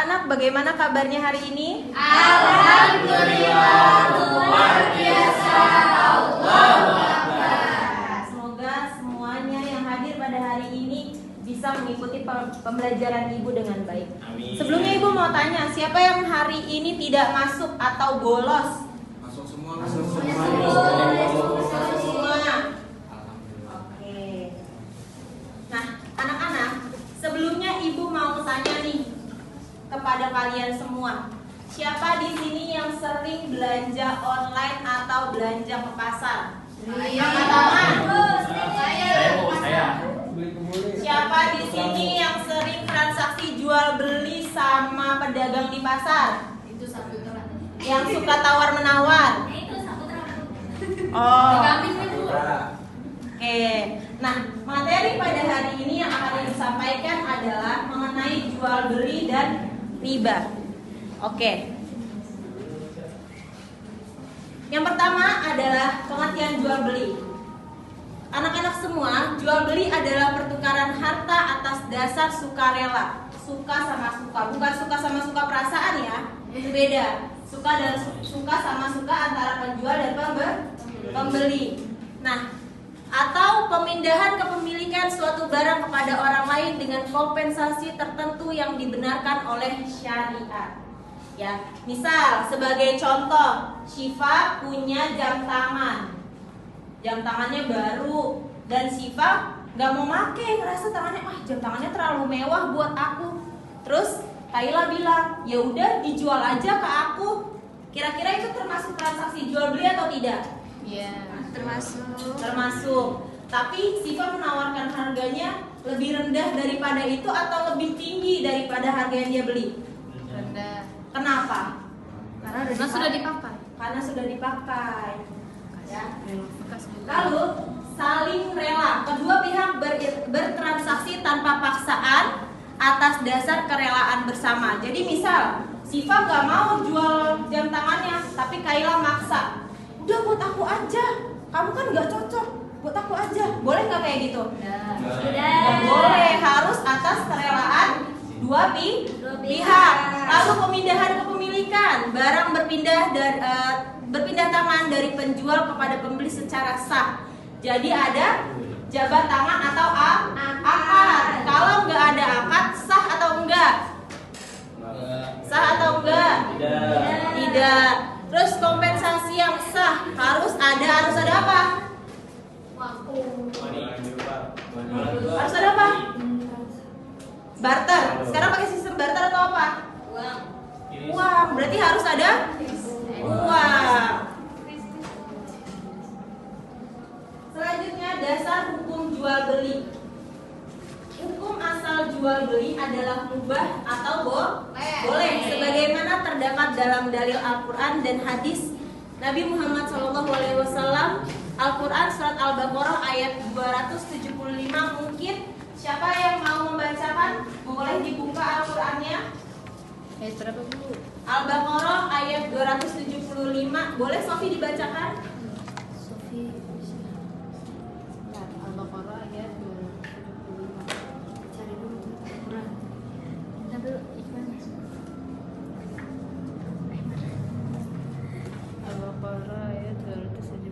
anak-anak, bagaimana kabarnya hari ini? Alhamdulillah, luar biasa. Allahu Akbar. Semoga semuanya yang hadir pada hari ini bisa mengikuti pembelajaran Ibu dengan baik. Amin. Sebelumnya Ibu mau tanya, siapa yang hari ini tidak masuk atau bolos? Masuk semua. Masuk semua. Masuk semua. Oke. Nah, anak-anak, sebelumnya Ibu mau tanya nih kepada kalian semua. Siapa di sini yang sering belanja online atau belanja ke pasar? Angkat tangan. Saya. Siapa di sini yang sering transaksi jual beli sama pedagang di pasar? Itu satu terang. Yang suka tawar menawar? Itu satu terang. Oh. Kambing itu. Oke. Nah, materi pada hari ini yang akan disampaikan adalah mengenai jual beli dan riba. Oke. Yang pertama adalah pengertian jual beli. Anak-anak semua, jual beli adalah pertukaran harta atas dasar sukarela. Suka sama suka, bukan suka sama suka perasaan ya. Itu beda. Suka sama suka antara penjual dan pembeli. Nah, atau pemindahan kepemilikan suatu barang kepada orang lain dengan kompensasi tertentu yang dibenarkan oleh syariat. Ya, misal sebagai contoh, Syifa punya jam tangan. Jam tangannya baru dan Syifa nggak mau pakai, ngerasa tangannya jam tangannya terlalu mewah buat aku. Terus Kaila bilang, ya udah dijual aja ke aku. Kira-kira itu termasuk transaksi jual beli atau tidak? Iya, Termasuk. Tapi Syifa menawarkan harganya lebih rendah daripada itu atau lebih tinggi daripada harga yang dia beli? rendah. Kenapa? Karena sudah dipakai. Karena sudah dipakai. Ya. Bekas dulu. Lalu saling rela. Kedua pihak bertransaksi tanpa paksaan atas dasar kerelaan bersama. Jadi misal Syifa gak mau jual jam tangannya, tapi Kaila maksa. Udah buat aku aja. Kamu kan gak cocok. Buat aku aja. Boleh gak kayak gitu? Sudah. Gak boleh. Harus atas kerelaan dua pihak. Lalu pemindahan kepemilikan. Barang berpindah tangan dari penjual kepada pembeli secara sah. Jadi ada jabat tangan atau akad. Kalau nggak ada akad, sah atau enggak? Sah atau enggak? Tidak. Terus kompensasi yang sah harus ada apa? Harus ada apa? Barter. Sekarang pakai sistem barter atau apa? Uang. Berarti harus ada uang. Selanjutnya dasar hukum jual beli. Hukum asal jual beli adalah mubah atau boleh, sebagaimana terdapat dalam dalil Al-Quran dan hadis Nabi Muhammad SAW. Al-Quran surat Al-Baqarah ayat 275. Mungkin siapa yang mau membacakan? Boleh dibuka Al-Qurannya. Ayat berapa dulu? Al-Baqarah ayat 275. Boleh Sofi dibacakan? Sofi. Al-Baqarah ayat 275. Cari dulu Al-Quran. Kita dulu iklan. Al-Baqarah ayat 275.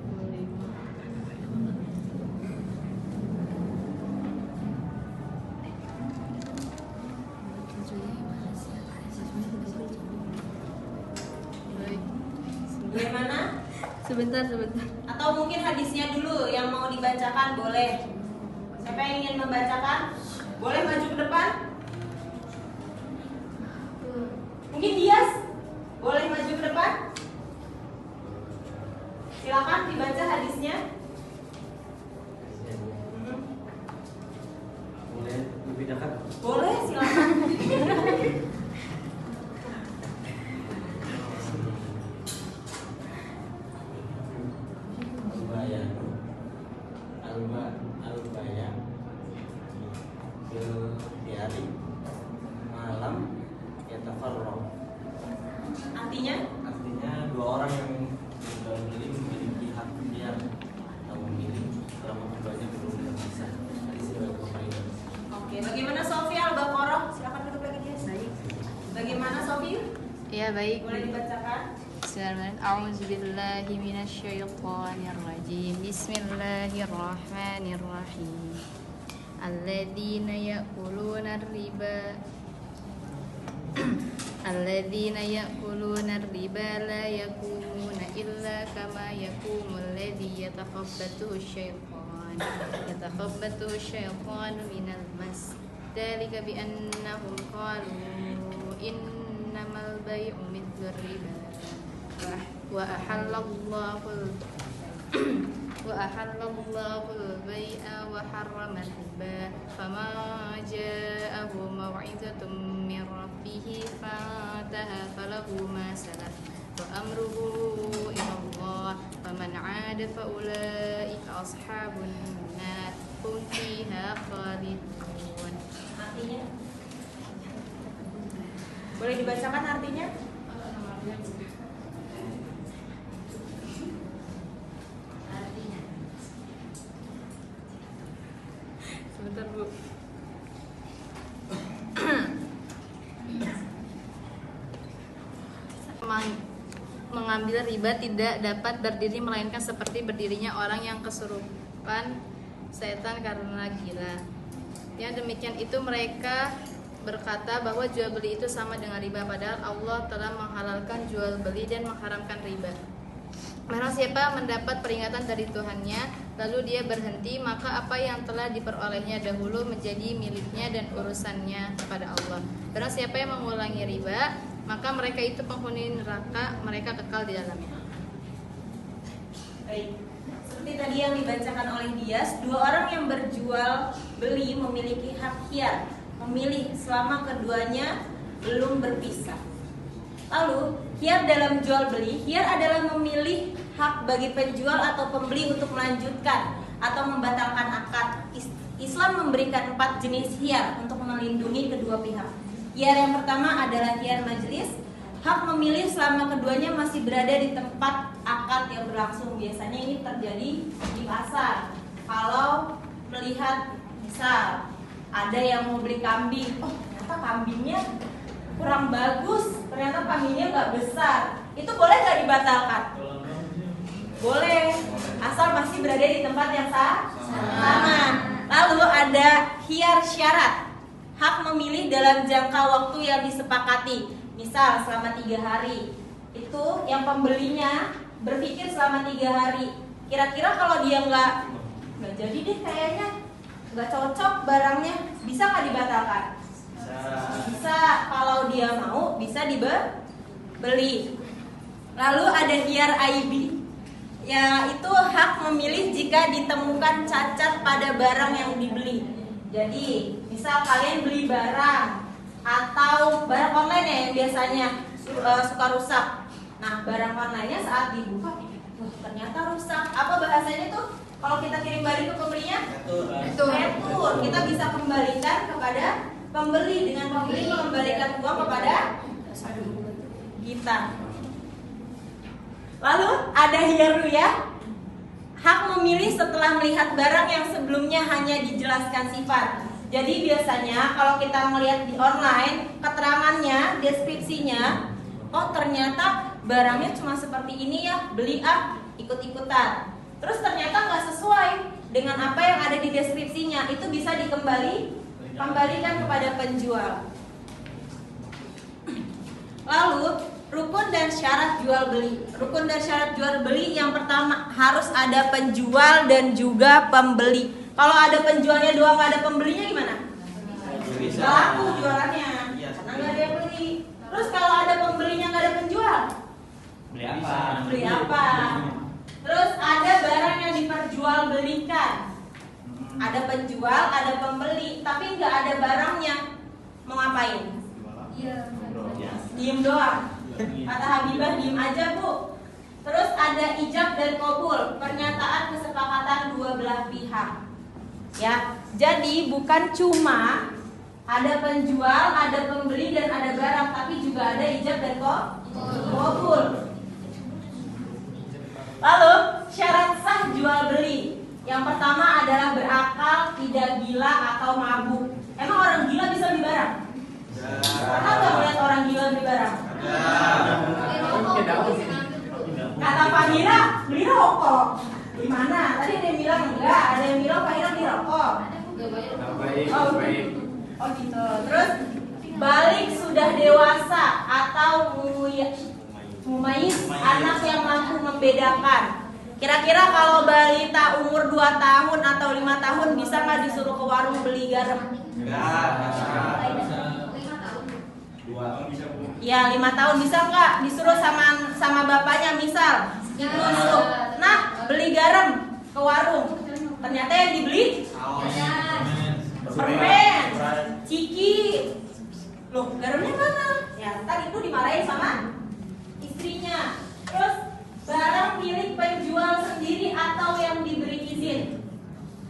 Bagaimana? Sebentar. Atau mungkin hadisnya dulu yang mau dibacakan, boleh. Siapa yang ingin membacakan? Boleh maju ke depan? Mungkin Dias? Boleh maju ke depan? Silakan dibaca hadisnya. Boleh lebih dekat. Boleh, silakan. Al-bayang di hari malam yatafarraq. Artinya? Ya baik. Boleh dibacakan? Bismillahirrahmanirrahim. A'udzubillahi minasyaitonirrajim. Bismillahirrahmanirrahim. Alladzina ya'kuluna riba Alladzina ya'kuluna riba la yakumuna illa kama yakumul ladzi yatakhabbathu syaitan minal mas. Dzalika bi annahum qalu innamal bai'u mithlur riba wa ahallallahu al-bai'a wa harrama riba faman ja'ahu maw'izatun min rabbih fantaha falahu ma salaf wa amruhu ila Allah faman 'ada fa ulaika ashabun nar hum fiha khalidun. Artinya? Boleh dibacakan artinya? Sebentar Bu. Mengambil riba tidak dapat berdiri melainkan seperti berdirinya orang yang kesurupan setan karena gila. Yang demikian itu mereka berkata bahwa jual beli itu sama dengan riba, padahal Allah telah menghalalkan jual beli dan mengharamkan riba. Barang siapa mendapat peringatan dari Tuhannya lalu dia berhenti, maka apa yang telah diperolehnya dahulu menjadi miliknya dan urusannya kepada Allah. Barang siapa yang mengulangi riba, maka mereka itu penghuni neraka, mereka kekal di dalamnya. Baik. Seperti tadi yang dibacakan oleh Dias, dua orang yang berjual beli memiliki hak khiyar, memilih selama keduanya belum berpisah. Lalu, khiyar dalam jual beli, khiyar adalah memilih hak bagi penjual atau pembeli untuk melanjutkan atau membatalkan akad. Islam memberikan 4 jenis khiyar untuk melindungi kedua pihak. Khiyar yang pertama adalah khiyar majlis, hak memilih selama keduanya masih berada di tempat akad yang berlangsung. Biasanya ini terjadi di pasar. Kalau melihat misal ada yang mau beli kambing, oh ternyata kambingnya kurang bagus, ternyata kambingnya nggak besar, itu boleh nggak dibatalkan? Boleh, asal masih berada di tempat yang sama. Lalu ada khiyar syarat, hak memilih dalam jangka waktu yang disepakati. Misal selama 3 hari, itu yang pembelinya berpikir selama 3 hari. Kira-kira kalau dia nggak jadi deh kayaknya, nggak cocok barangnya, bisa nggak dibatalkan? Bisa, kalau dia mau bisa dibeli. Lalu ada khiyar aibi, yaitu hak memilih jika ditemukan cacat pada barang yang dibeli. Jadi misal kalian beli barang atau barang online ya yang biasanya suka rusak. Nah barang online-nya saat dibuka, ternyata rusak. Apa bahasanya tuh? Kalau kita kirim balik ke pembelinya, retur. Kita bisa kembalikan kepada pembeli, dengan pembeli mengembalikan uang kepada kita. Lalu ada khiyar ruyah, hak memilih setelah melihat barang yang sebelumnya hanya dijelaskan sifat. Jadi biasanya kalau kita melihat di online, keterangannya, deskripsinya, oh ternyata barangnya cuma seperti ini ya, beli ikut-ikutan. Terus ternyata nggak sesuai dengan apa yang ada di deskripsinya, itu bisa kembalikan kepada penjual. Lalu rukun dan syarat jual beli. Rukun dan syarat jual beli yang pertama harus ada penjual dan juga pembeli. Kalau ada penjualnya doang nggak ada pembelinya gimana? Nggak laku jualannya, karena nggak ada yang beli. Terus kalau ada pembelinya nggak ada penjual, beli apa? Terus ada barang yang diperjualbelikan, ada penjual, ada pembeli, tapi nggak ada barangnya, mau ngapain? Diem doang. Kata Habibah, diem aja Bu. Terus ada ijab dan qabul, pernyataan kesepakatan dua belah pihak. Ya, jadi bukan cuma ada penjual, ada pembeli dan ada barang, tapi juga ada ijab dan qabul. Lalu syarat sah jual beli. Yang pertama adalah berakal, tidak gila atau mabuk. Emang orang gila bisa beli barang? Pernah nggak melihat orang gila beli barang? Kata Fahira beli rokok. Gimana? Tadi ada yang bilang enggak, ada yang bilang Fahira beli rokok. Oh gitu. Terus balik sudah dewasa atau mumayyiz, anak yang mampu membedakan. Kira-kira kalau balita umur 2 tahun atau 5 tahun bisa nggak disuruh ke warung beli garam? Ya 5 tahun bisa nggak disuruh sama bapaknya misal disuruh, nah beli garam ke warung, ternyata yang dibeli permen, ciki, loh garamnya mana? Ya ntar itu dimarahin sama istrinya. Terus barang milik penjual sendiri atau yang diberi izin,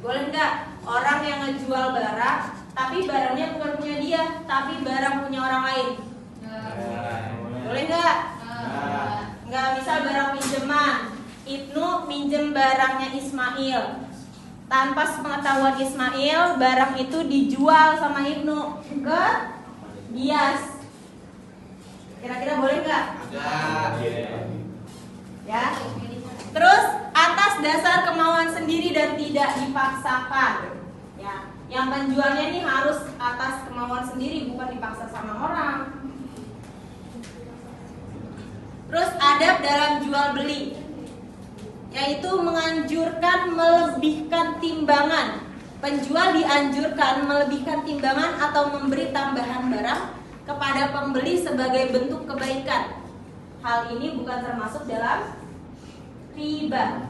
boleh nggak orang yang ngejual barang tapi barangnya bukan punya dia tapi barang punya orang lain? Boleh nggak? Nggak. Misal barang pinjaman, Ibnu minjem barangnya Ismail, tanpa sepengetahuan Ismail barang itu dijual sama Ibnu ke Dias, kira-kira boleh nggak? Ya. Terus atas dasar kemauan sendiri dan tidak dipaksakan. Ya, yang penjualnya ini harus atas kemauan sendiri, bukan dipaksa sama orang. Terus adab dalam jual beli, yaitu menganjurkan melebihkan timbangan. Penjual dianjurkan melebihkan timbangan atau memberi tambahan barang kepada pembeli sebagai bentuk kebaikan. Hal ini bukan termasuk dalam riba.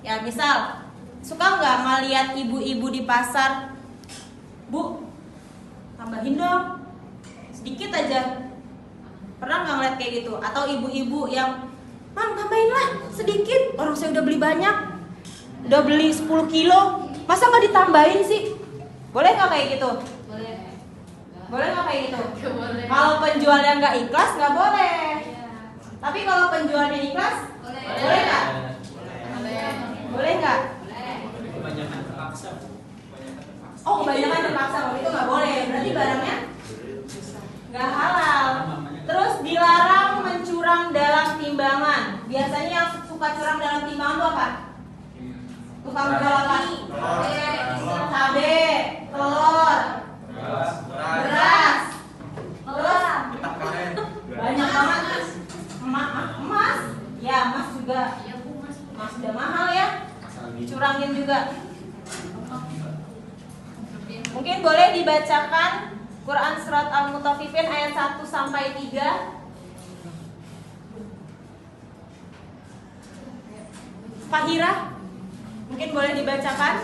Ya misal, suka nggak ngeliat ibu-ibu di pasar, Bu, tambahin dong, sedikit aja. Pernah nggak ngeliat kayak gitu? Atau ibu-ibu yang, Mam tambahin lah sedikit, orang saya udah beli banyak, udah beli 10 kilo, masa nggak ditambahin sih? Boleh nggak kayak gitu? Boleh nggak kayak gitu? Kalau penjualnya nggak ikhlas nggak boleh. Tapi kalau penjualnya ikhlas, boleh nggak? Boleh nggak? Kebanyakan terpaksa. Oh kebanyakan terpaksa, kalau itu nggak boleh. Berarti barangnya nggak halal. Terus dilarang mencurang dalam timbangan. Biasanya yang suka curang dalam timbangan itu apa? Tukang jual apa? Cabe, telur, beras, terus banyak banget. Emas, ya emas juga. Emas udah mahal ya. Curangin juga. Mungkin boleh dibacakan Quran surat Al-Mutaffifin ayat 1 sampai 3. Fahira, mungkin boleh dibacakan.